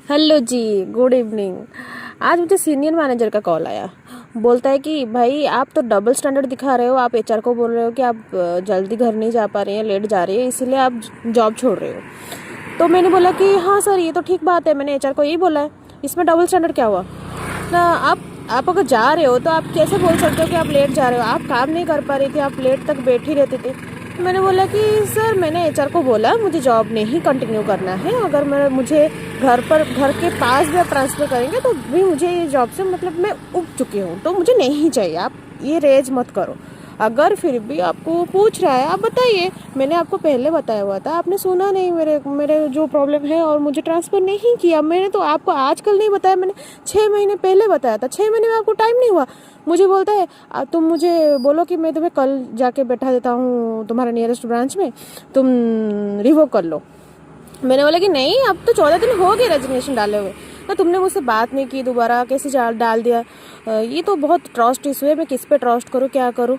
Hello जी, good evening. आज मुझे senior manager का कॉल आया। बोलता है कि भाई आप तो डबल स्टैंडर्ड दिखा रहे हो। आप एचआर को बोल रहे हो कि आप जल्दी घर नहीं जा पा रही हैं, लेट जा रही है, इसीलिए आप जॉब छोड़ रहे हो। तो मैंने बोला कि हाँ सर, ये तो ठीक बात है, मैंने एचआर को यही बोला है, इसमें डबल स्टैंडर्ड क्या हुआ ना। आप अगर जा रहे हो तो आप कैसे बोल सकते हो कि आप लेट जा रहे हो? आप काम नहीं कर पा रही थी, आप लेट तक बैठी रहती थी। मैंने बोला कि सर, मैंने एचआर को बोला मुझे जॉब नहीं कंटिन्यू करना है। अगर मुझे घर के पास भी आप ट्रांसफ़र करेंगे तो भी मुझे ये जॉब से मतलब मैं उब चुकी हूँ, तो मुझे नहीं चाहिए। आप ये रेज मत करो। अगर फिर भी आपको पूछ रहा है, आप बताइए। मैंने आपको पहले बताया हुआ था, आपने सुना नहीं मेरे जो प्रॉब्लम है और मुझे ट्रांसफ़र नहीं किया। मैंने तो आपको आजकल नहीं बताया, मैंने 6 महीने पहले बताया था। 6 महीने में आपको टाइम नहीं हुआ। मुझे बोलता है तुम मुझे बोलो कि मैं तुम्हें कल जाके बैठा देता हूँ तुम्हारे नियरेस्ट ब्रांच में, तुम रिवोक कर लो। मैंने बोला कि नहीं, अब तो 14 दिन हो गए रेजिग्नेशन डाले हुए ना, तुमने मुझसे बात नहीं की, दोबारा कैसे डाल दिया। ये तो बहुत ट्रस्ट इशू है, मैं किस पे ट्रस्ट करूँ, क्या करूँ।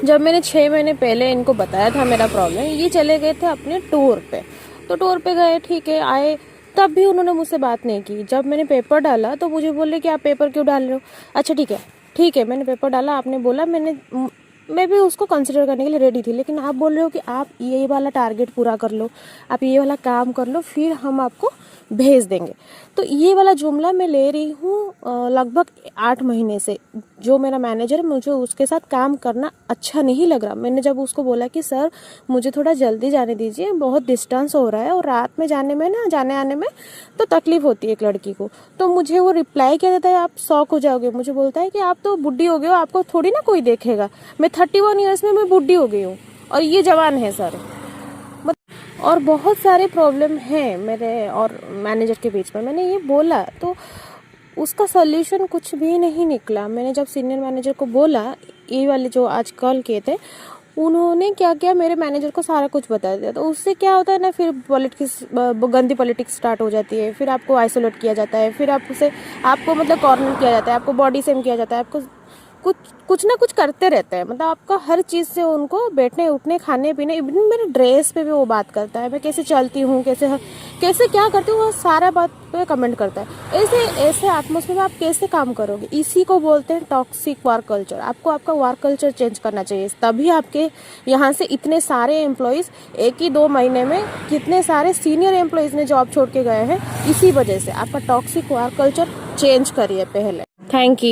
जब मैंने 6 महीने पहले इनको बताया था मेरा प्रॉब्लम, ये चले गए थे अपने टूर पे। तो टूर पे गए, ठीक है, आए, तब भी उन्होंने मुझसे बात नहीं की। जब मैंने पेपर डाला तो मुझे बोले कि आप पेपर क्यों डाल रहे हो? अच्छा ठीक है, मैंने पेपर डाला, आपने बोला, मैं भी उसको कंसिडर करने के लिए रेडी थी। लेकिन आप बोल रहे हो कि आप ये वाला टारगेट पूरा कर लो, आप ये वाला काम कर लो, फिर हम आपको भेज देंगे। तो ये वाला जुमला मैं ले रही हूँ लगभग 8 महीने से। जो मेरा मैनेजर है, मुझे उसके साथ काम करना अच्छा नहीं लग रहा। मैंने जब उसको बोला कि सर मुझे थोड़ा जल्दी जाने दीजिए, बहुत डिस्टेंस हो रहा है और रात में जाने आने में तो तकलीफ होती है एक लड़की को, तो मुझे वो रिप्लाई क्या देता है, आप शॉक हो जाओगे। मुझे बोलता है कि आप तो बुढ़ी हो गए हो, आपको थोड़ी ना कोई देखेगा। मैं 31 ईयर्स में मैं बुढ़ी हो गई हूँ और ये जवान है सर। और बहुत सारे प्रॉब्लम हैं मेरे और मैनेजर के बीच में। मैंने ये बोला तो उसका सॉल्यूशन कुछ भी नहीं निकला। मैंने जब सीनियर मैनेजर को बोला, ये वाले जो आज कॉल किए थे, उन्होंने क्या किया, मेरे मैनेजर को सारा कुछ बता दिया। तो उससे क्या होता है ना, फिर पॉलिटिक्स, गंदी पॉलिटिक्स स्टार्ट हो जाती है। फिर आपको आइसोलेट किया जाता है, फिर आपको मतलब कॉर्नर किया जाता है, आपको बॉडी शेम किया जाता है, आपको कुछ ना कुछ करते रहते हैं। मतलब आपका हर चीज़ से उनको बैठने उठने खाने पीने, इवन मेरे ड्रेस पे भी वो बात करता है, मैं कैसे चलती हूँ, कैसे क्या करती हूँ, वो सारा बात पे कमेंट करता है। ऐसे एटमॉस्फेयर में आप कैसे काम करोगे? इसी को बोलते हैं टॉक्सिक वर्क कल्चर। आपको आपका वर्क कल्चर चेंज करना चाहिए, तभी आपके यहाँ से इतने सारे एम्प्लॉयज़ 1 ही 2 महीने में, कितने सारे सीनियर एम्प्लॉयज़ ने जॉब छोड़ के गए हैं इसी वजह से। आपका टॉक्सिक वर्क कल्चर चेंज करिए पहले। Thank you.